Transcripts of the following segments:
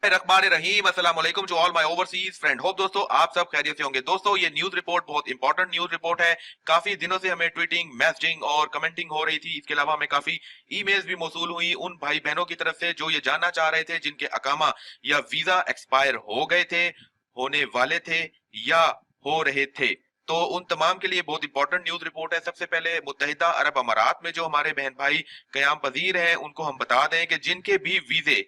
रहीम अस्सलाम वालेकुम to all my overseas friend. Hope दोस्तों आप सब खैरियत से होंगे। दोस्तों ये न्यूज रिपोर्ट बहुत इंपॉर्टेंट न्यूज रिपोर्ट है। काफी दिनों से हमें ट्वीटिंग, मैसेजिंग और कमेंटिंग हो रही थी। इसके अलावा हमें काफी ईमेल्स भी मौसूल हुई उन भाई बहनों की तरफ से जो ये जानना चाह रहे थे जिनके अकामा या वीजा एक्सपायर हो गए थे, होने वाले थे या हो रहे थे। तो उन तमाम के लिए बहुत इंपॉर्टेंट न्यूज रिपोर्ट है। सबसे पहले मुत्तहिदा अरब अमारात में जो हमारे बहन भाई कयाम पजीर हैं उनको हम बता दें कि जिनके भी वीजे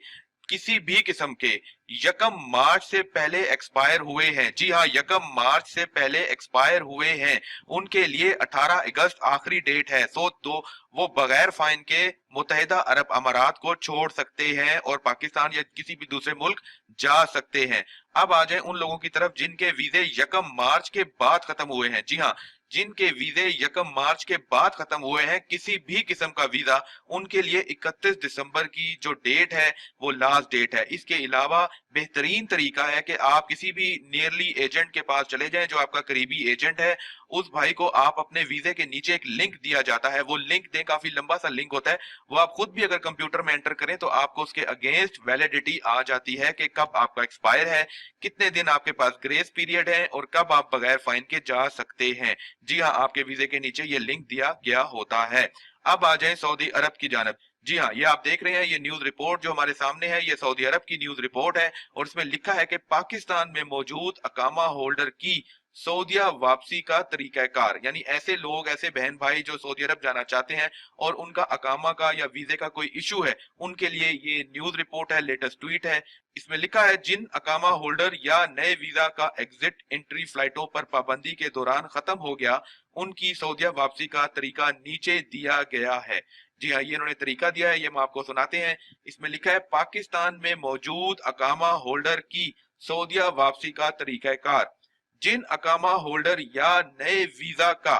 किसी भी किस्म के यकम मार्च से पहले एक्सपायर हुए हैं, जी हाँ यकम मार्च से पहले एक्सपायर हुए हैं, उनके लिए 18 अगस्त आखिरी डेट है। तो वो बगैर फाइन के मुत्तहिदा अरब अमारात को छोड़ सकते हैं और पाकिस्तान या किसी भी दूसरे मुल्क जा सकते हैं। अब आ जाए उन लोगों की तरफ जिनके वीजे यकम मार्च के बाद खत्म हुए हैं। जी हाँ, जिनके वीजे यकम मार्च के बाद खत्म हुए हैं, किसी भी किस्म का वीजा, उनके लिए 31 दिसंबर की जो डेट है वो लास्ट डेट है। इसके अलावा बेहतरीन तरीका है कि आप किसी भी नियरली एजेंट के पास चले जाएं, जो आपका करीबी एजेंट है, उस भाई को आप अपने वीजे के नीचे एक लिंक दिया जाता है, वो लिंक दें, काफी लंबा सा लिंक होता है, वो आप खुद भी अगर कंप्यूटर में एंटर करें तो आपको उसके अगेंस्ट वैलिडिटी आ जाती है कि कब आपका एक्सपायर है, कितने दिन आपके पास ग्रेस पीरियड है और कब आप बगैर फाइन के जा सकते हैं। जी हाँ, आपके वीजे के नीचे ये लिंक दिया गया होता है। अब आ जाए सऊदी अरब की जानब। जी हाँ, ये आप देख रहे हैं, ये न्यूज रिपोर्ट जो हमारे सामने है ये सऊदी अरब की न्यूज रिपोर्ट है और इसमें लिखा है कि पाकिस्तान में मौजूद अकामा होल्डर की सऊदिया वापसी का तरीकाकार, यानी ऐसे लोग, ऐसे बहन भाई जो सऊदी अरब जाना चाहते हैं और उनका अकामा का या वीजे का कोई इशू है, उनके लिए ये न्यूज रिपोर्ट है, लेटेस्ट ट्वीट है। इसमें लिखा है जिन अकामा होल्डर या नए वीजा का एग्जिट एंट्री फ्लाइटों पर पाबंदी के दौरान खत्म हो गया, उनकी सऊदिया वापसी का तरीका नीचे दिया गया है। जी हाँ, ये इन्होंने तरीका दिया है, ये हम आपको सुनाते हैं। इसमें लिखा है पाकिस्तान में मौजूद अकामा होल्डर की सऊदिया वापसी का तरीकाकार। जिन अकामा होल्डर या नए वीजा का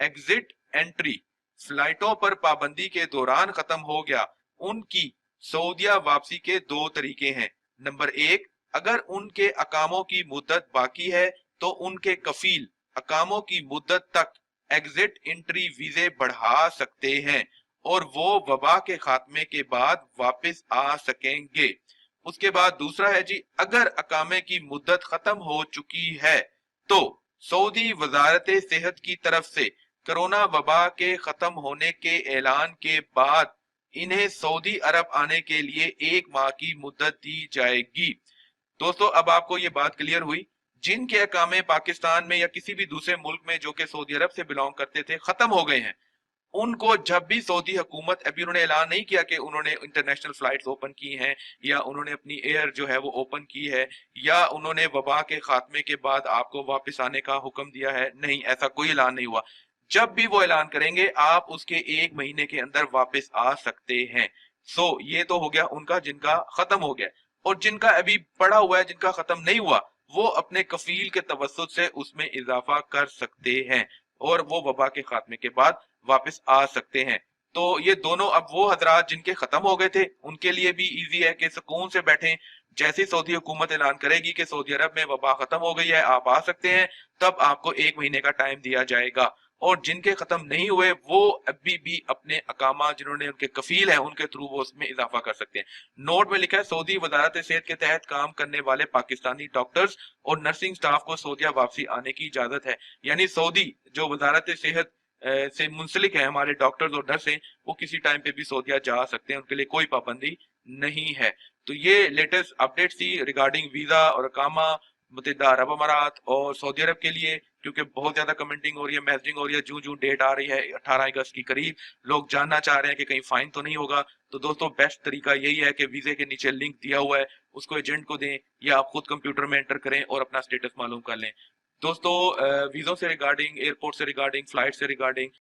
एग्जिट एंट्री फ्लाइटों पर पाबंदी के दौरान खत्म हो गया, उनकी सऊदिया वापसी के दो तरीके हैं। नंबर एक, अगर उनके अकामों की मुद्दत बाकी है तो उनके कफील अकामों की मुद्दत तक एग्जिट एंट्री वीजे बढ़ा सकते हैं और वो वबा के खात्मे के बाद वापस आ सकेंगे। उसके बाद दूसरा है जी, अगर अकामे की मुद्दत खत्म हो चुकी है तो सऊदी वजारत सेहत की तरफ से कोरोना वबा के खत्म होने के ऐलान के बाद इन्हें सऊदी अरब आने के लिए 1 माह की मुद्दत दी जाएगी। दोस्तों अब आपको ये बात क्लियर हुई, जिनके अकामे पाकिस्तान में या किसी भी दूसरे मुल्क में जो कि सऊदी अरब से बिलोंग करते थे खत्म हो गए हैं, उनको जब भी सऊदी हुकूमत, अभी उन्होंने ऐलान नहीं किया कि उन्होंने इंटरनेशनल फ्लाइट्स ओपन की हैं या उन्होंने अपनी एयर जो है वो ओपन की है या उन्होंने वबा के खात्मे के बाद आपको वापस आने का हुक्म दिया है, नहीं, ऐसा कोई ऐलान नहीं हुआ। जब भी वो ऐलान करेंगे आप उसके 1 महीने के अंदर वापस आ सकते हैं। ये तो हो गया उनका जिनका खत्म हो गया, और जिनका अभी पड़ा हुआ है, जिनका खत्म नहीं हुआ, वो अपने कफील के तवस्सुत से उसमें इजाफा कर सकते हैं और वो वबा के खात्मे के बाद वापस आ सकते हैं। तो ये दोनों, अब वो हजरात जिनके खत्म हो गए थे उनके लिए भी इजी है कि सुकून से बैठें, जैसे सऊदी हुकूमत ऐलान करेगी कि सऊदी अरब में वबा खत्म हो गई है, आप आ सकते हैं, तब आपको 1 महीने का टाइम दिया जाएगा। और जिनके खत्म नहीं हुए वो अभी भी अपने अकामा, जिन्होंने उनके कफील है, उनके थ्रू वो उसमें इजाफा कर सकते हैं। नोट में लिखा है सऊदी वजारत सेहत के तहत काम करने वाले पाकिस्तानी डॉक्टर्स और नर्सिंग स्टाफ को सऊदिया वापसी आने की इजाजत है। यानी सऊदी जो वजारत सेहत से मुंसलिक है, हमारे डॉक्टर्स और नर्स हैं, वो किसी टाइम पे भी सऊदिया जा सकते हैं, उनके लिए कोई पाबंदी नहीं है। तो ये लेटेस्ट अपडेट थी रिगार्डिंग वीजा और अकामा मुत्तहिदा अरब अमारात और सऊदी अरब के लिए, क्योंकि बहुत ज्यादा कमेंटिंग हो रही है, मैसेजिंग हो रही है, जूं जूं डेट आ रही है 18 अगस्त की करीब, लोग जानना चाह रहे हैं कि कहीं फाइन तो नहीं होगा। तो दोस्तों बेस्ट तरीका यही है कि वीजे के नीचे लिंक दिया हुआ है उसको एजेंट को दें या आप खुद कंप्यूटर में एंटर करें और अपना स्टेटस मालूम कर लें। दोस्तों वीजों से रिगार्डिंग, एयरपोर्ट से रिगार्डिंग, फ्लाइट से रिगार्डिंग